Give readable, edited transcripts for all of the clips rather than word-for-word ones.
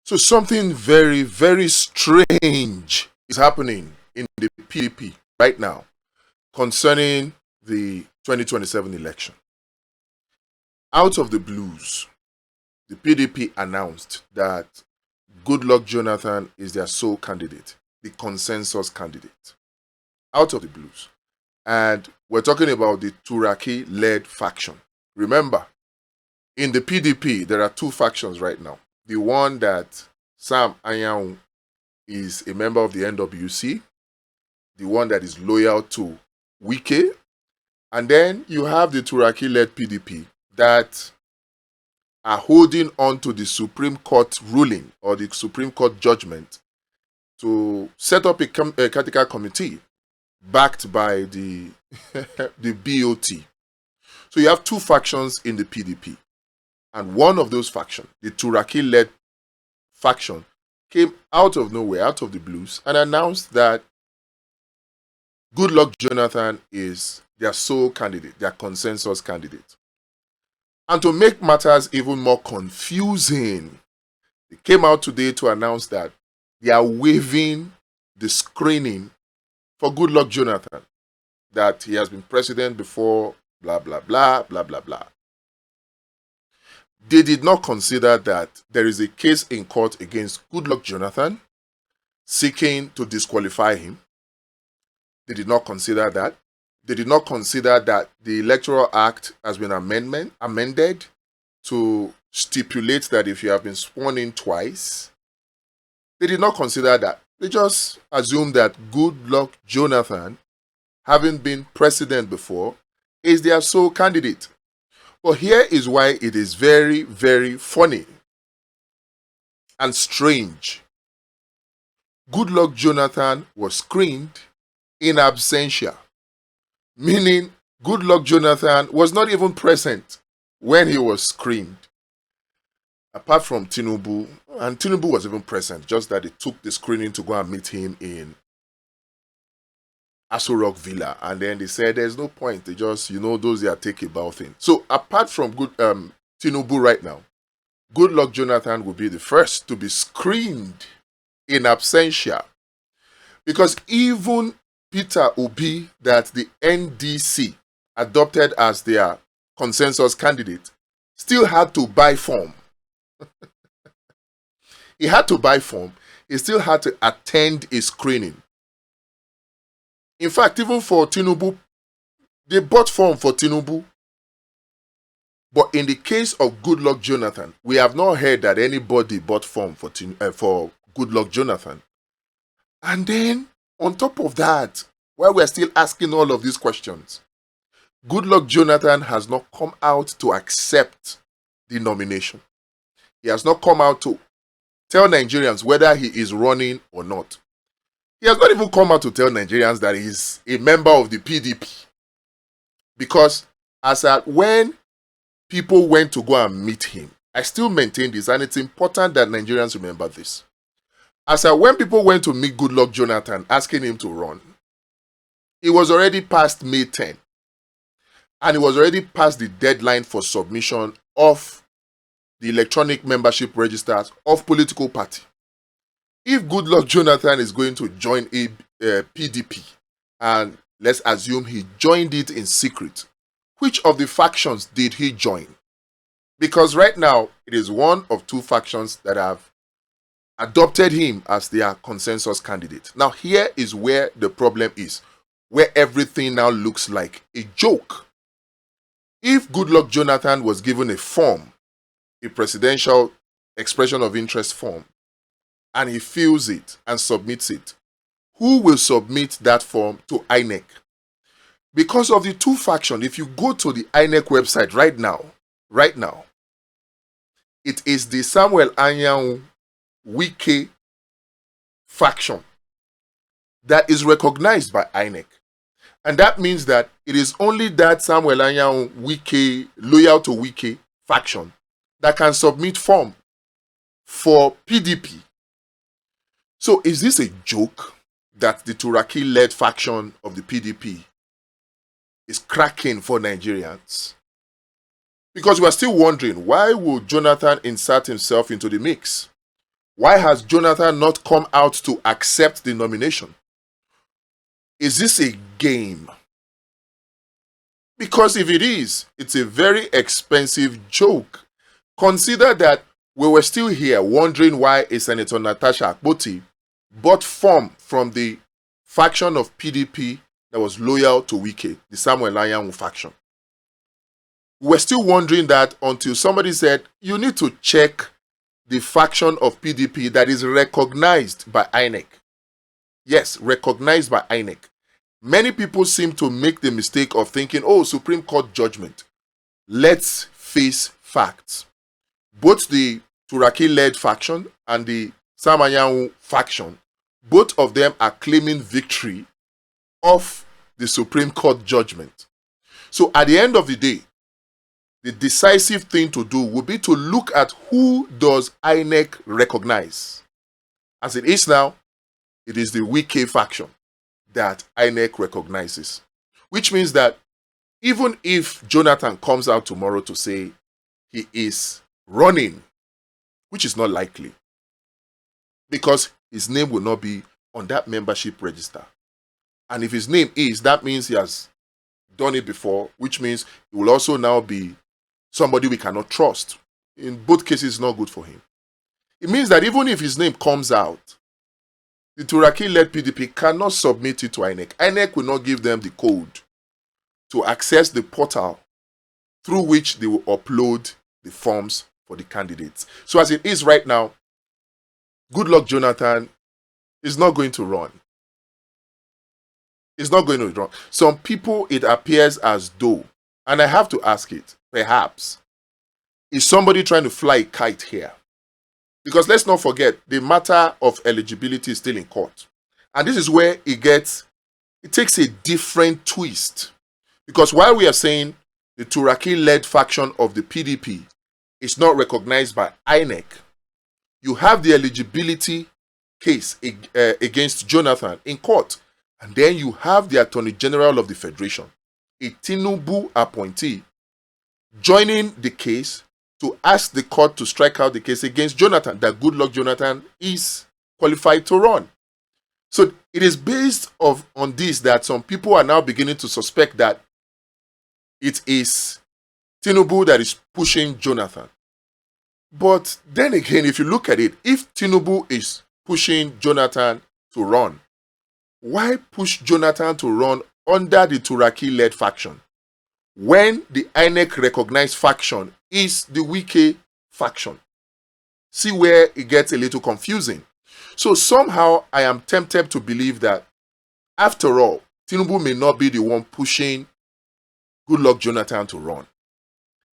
So something very, very strange is happening in the PDP right now concerning the 2027 election. Out of the blues, the PDP announced that Goodluck Jonathan is their sole candidate, the consensus candidate. Out of the blues. And we're talking about the Turaki-led faction. Remember, in the PDP, there are two factions right now. The one that Sam Anyanwu is a member of the NWC, the one that is loyal to Wike, and then you have the Turaki-led PDP that are holding on to the Supreme Court ruling or the Supreme Court judgment to set up a critical committee backed by the, the BOT. So you have two factions in the PDP. And one of those factions, the Turaki-led faction, came out of nowhere, out of the blues, and announced that Goodluck Jonathan is their sole candidate, their consensus candidate. And to make matters even more confusing, they came out today to announce that they are waiving the screening for Goodluck Jonathan, that he has been president before, blah, blah, blah, blah, blah, blah. They did not consider that there is a case in court against Goodluck Jonathan seeking to disqualify him. They did not consider that. They did not consider that the Electoral Act has been amended to stipulate that if you have been sworn in twice. They did not consider that. They just assumed that Goodluck Jonathan, having been president before, is their sole candidate. But here is why it is very, very funny and strange. Goodluck Jonathan was screened in absentia, meaning Goodluck Jonathan was not even present when he was screened. Apart from Tinubu, and Tinubu was even present, just that they took the screening to go and meet him in Aso Rock Villa, and then they said there's no point, they just, those are take about thing. So apart from Tinubu right now, Goodluck Jonathan will be the first to be screened in absentia, because even Peter Obi, that the NDC adopted as their consensus candidate, still had to buy form. He had to buy form. He still had to attend a screening. In fact, even for Tinubu, they bought form for Tinubu. But in the case of Goodluck Jonathan, we have not heard that anybody bought form for Goodluck Jonathan. And then, on top of that, while we're still asking all of these questions, Goodluck Jonathan has not come out to accept the nomination. He has not come out to tell Nigerians whether he is running or not. He has not even come out to tell Nigerians that he is a member of the PDP. Because when people went to go and meet him, I still maintain this, and it's important that Nigerians remember this. When people went to meet Goodluck Jonathan asking him to run, it was already past May 10. And it was already past the deadline for submission of the electronic membership registers of political party. If Goodluck Jonathan is going to join a PDP, and let's assume he joined it in secret, which of the factions did he join? Because right now, it is one of two factions that have adopted him as their consensus candidate. Now, here is where the problem is, where everything now looks like a joke. If Goodluck Jonathan was given a form, a presidential expression of interest form, and he fills it and submits it, who will submit that form to INEC? Because of the two factions, if you go to the INEC website right now, it is the Samuel Anyanwu Wike faction that is recognized by INEC. And that means that it is only that Samuel Anyanwu Wike, loyal to Wike faction, that can submit form for PDP. So is this a joke that the Turaki-led faction of the PDP is cracking for Nigerians? Because we are still wondering, why would Jonathan insert himself into the mix? Why has Jonathan not come out to accept the nomination? Is this a game? Because if it is, it's a very expensive joke. Consider that we were still here wondering why a Senator Natasha Akpoti bought form from the faction of PDP that was loyal to Wike, the Samuel Anyanwu faction. We were still wondering that until somebody said, you need to check the faction of PDP that is recognized by INEC. Yes, recognized by INEC. Many people seem to make the mistake of thinking, oh, Supreme Court judgment. Let's face facts. Both the Turaki-led faction and the Sam Anyanwu faction, both of them are claiming victory of the Supreme Court judgment. So at the end of the day, the decisive thing to do would be to look at who does INEC recognize. As it is now, it is the Wike faction that INEC recognizes. Which means that even if Jonathan comes out tomorrow to say he is running, which is not likely, because his name will not be on that membership register. And if his name is, that means he has done it before, which means he will also now be somebody we cannot trust. In both cases, it's not good for him. It means that even if his name comes out, the Turaki-led PDP cannot submit it to INEC. INEC will not give them the code to access the portal through which they will upload the forms for the candidates. So as it is right now, Goodluck Jonathan is not going to run. It's not going to run. Some people, it appears as though, and I have to ask it, perhaps, is somebody trying to fly a kite here? Because let's not forget, the matter of eligibility is still in court. And this is where it takes a different twist. Because while we are saying the Turaki-led faction of the PDP is not recognized by INEC, you have the eligibility case against Jonathan in court. And then you have the Attorney General of the Federation, a Tinubu appointee, joining the case to ask the court to strike out the case against Jonathan, that Goodluck Jonathan is qualified to run. So it is based on this that some people are now beginning to suspect that it is Tinubu that is pushing Jonathan. But then again, if you look at it, if Tinubu is pushing Jonathan to run, why push Jonathan to run under the Turaki-led faction when the INEC recognized faction is the Wike faction? See where it gets a little confusing. So somehow I am tempted to believe that after all, Tinubu may not be the one pushing Goodluck Jonathan to run.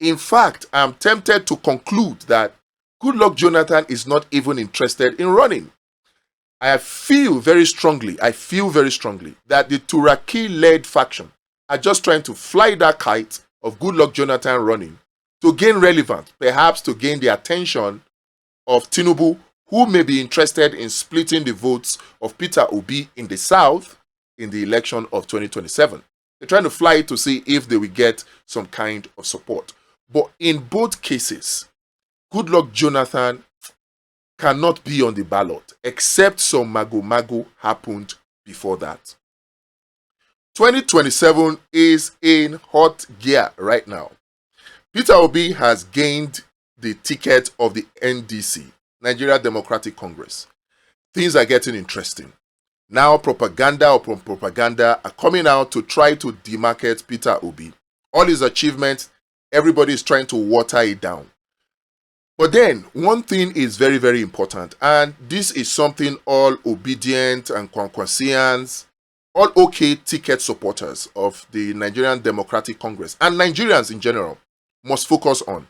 In fact, I am tempted to conclude that Goodluck Jonathan is not even interested in running. I feel very strongly that the Turaki-led faction are just trying to fly that kite of Goodluck Jonathan running to gain relevance, perhaps to gain the attention of Tinubu, who may be interested in splitting the votes of Peter Obi in the South in the election of 2027. They're trying to fly it to see if they will get some kind of support. But in both cases, Goodluck Jonathan cannot be on the ballot, except some mago happened before that. 2027 is in hot gear right now. Peter Obi has gained the ticket of the NDC, Nigeria Democratic Congress. Things are getting interesting. Now propaganda upon propaganda are coming out to try to demarket Peter Obi. All his achievements, everybody is trying to water it down. But then, one thing is very, very important, and this is something all obedient and Kwankwasians, all OK ticket supporters of the Nigerian Democratic Congress, and Nigerians in general, must focus on.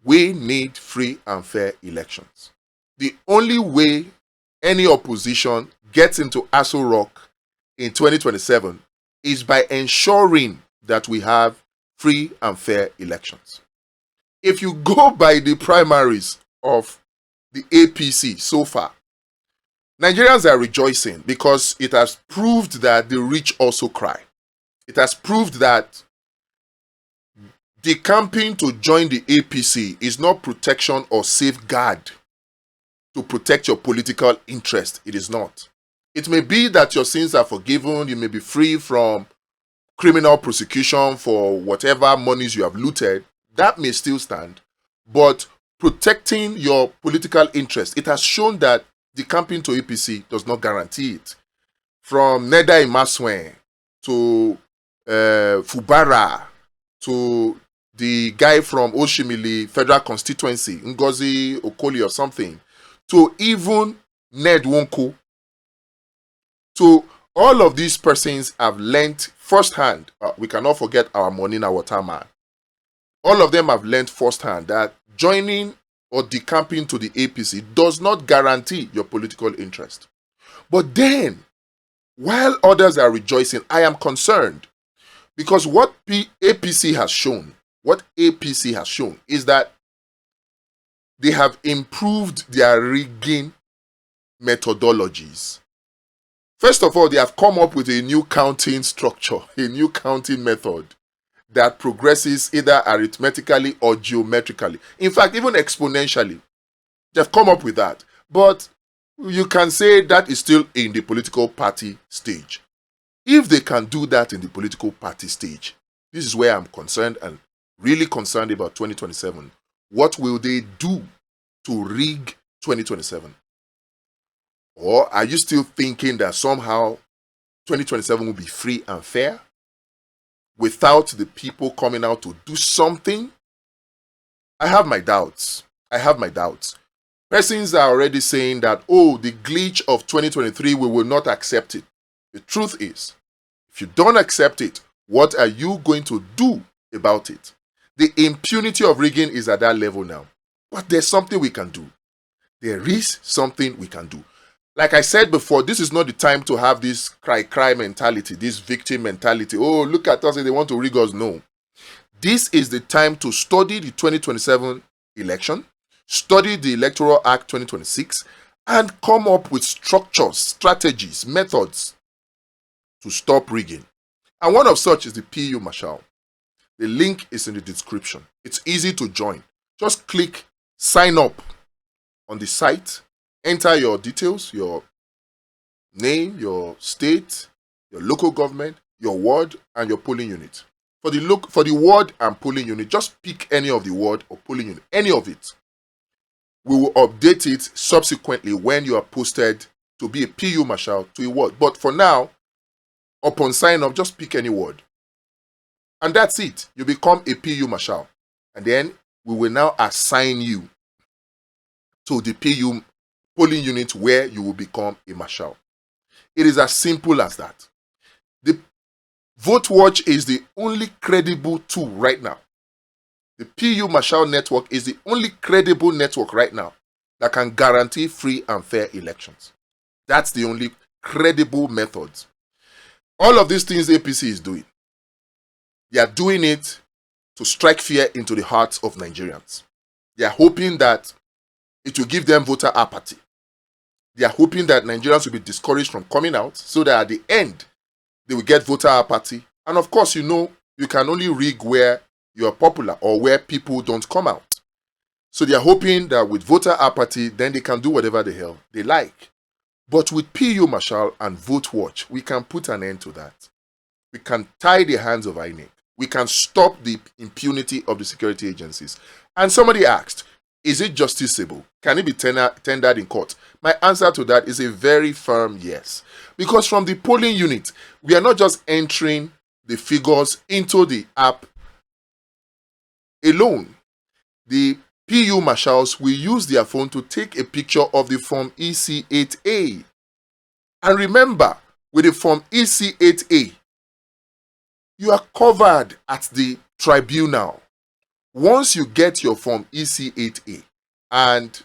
We need free and fair elections. The only way any opposition gets into Aso Rock in 2027 is by ensuring that we have free and fair elections. If you go by the primaries of the APC so far, Nigerians are rejoicing because it has proved that the rich also cry. It has proved that decamping to join the APC is not protection or safeguard to protect your political interest. It is not. It may be that your sins are forgiven, you may be free from criminal prosecution for whatever monies you have looted. That may still stand. But protecting your political interest, it has shown that the campaign to APC does not guarantee it. From Neda Imaswen to Fubara to the guy from Oshimili Federal Constituency, Ngozi Okoli or something, to even Ned Wonko, to all of these persons have learnt firsthand. We cannot forget our Monina Waterman. All of them have learnt firsthand that joining or decamping to the APC does not guarantee your political interest. But then, while others are rejoicing, I am concerned because what APC has shown is that they have improved their rigging methodologies. First of all, they have come up with a new counting structure, a new counting method that progresses either arithmetically or geometrically. In fact, even exponentially. They've come up with that. But you can say that is still in the political party stage. If they can do that in the political party stage, this is where I'm concerned and really concerned about 2027. What will they do to rig 2027? Or are you still thinking that somehow 2027 will be free and fair without the people coming out to do something? I have my doubts. Persons are already saying that, oh, the glitch of 2023, we will not accept it. The truth is, if you don't accept it, what are you going to do about it? The impunity of rigging is at that level now. But there's something we can do. There is something we can do. Like I said before, this is not the time to have this cry mentality, this victim mentality. Oh, look at us, they want to rig us. No. This is the time to study the 2027 election, study the Electoral Act 2026, and come up with structures, strategies, methods to stop rigging. And one of such is the PU Marshal. The link is in the description. It's easy to join. Just click sign up on the site. Enter your details, your name, your state, your local government, your ward, and your polling unit. For the ward and polling unit, just pick any of the ward or polling unit, any of it. We will update it subsequently when you are posted to be a PU Marshal to a ward. But for now, upon sign up, just pick any ward. And that's it. You become a PU Marshal. And then we will now assign you to the PU polling unit where you will become a marshal. It is as simple as that. The VoteWatch is the only credible tool right now. The PU Marshal network is the only credible network right now that can guarantee free and fair elections. That's the only credible method. All of these things APC is doing, they are doing it to strike fear into the hearts of Nigerians. They are hoping that it will give them voter apathy. They are hoping that Nigerians will be discouraged from coming out so that at the end, they will get voter apathy. And of course, you know, you can only rig where you are popular or where people don't come out. So they are hoping that with voter apathy, then they can do whatever the hell they like. But with PU Marshal and VoteWatch, we can put an end to that. We can tie the hands of INEC. We can stop the impunity of the security agencies. And somebody asked, is it justiciable? Can it be tendered in court? My answer to that is a very firm yes. Because from the polling unit, we are not just entering the figures into the app alone. The PU Marshals will use their phone to take a picture of the Form EC8A. And remember, with the Form EC8A, you are covered at the tribunal. Once you get your Form EC8A, and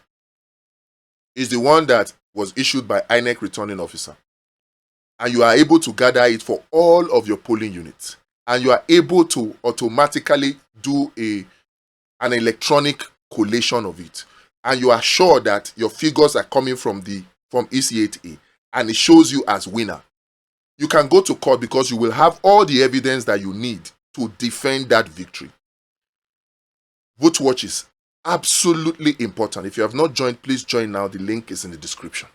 is the one that was issued by INEC returning officer, and you are able to gather it for all of your polling units, and you are able to automatically do an electronic collation of it, and you are sure that your figures are coming from the Form EC8A, and it shows you as winner, you can go to court because you will have all the evidence that you need to defend that victory. VoteWatch is Absolutely important. If you have not joined, please join now. The link is in the description.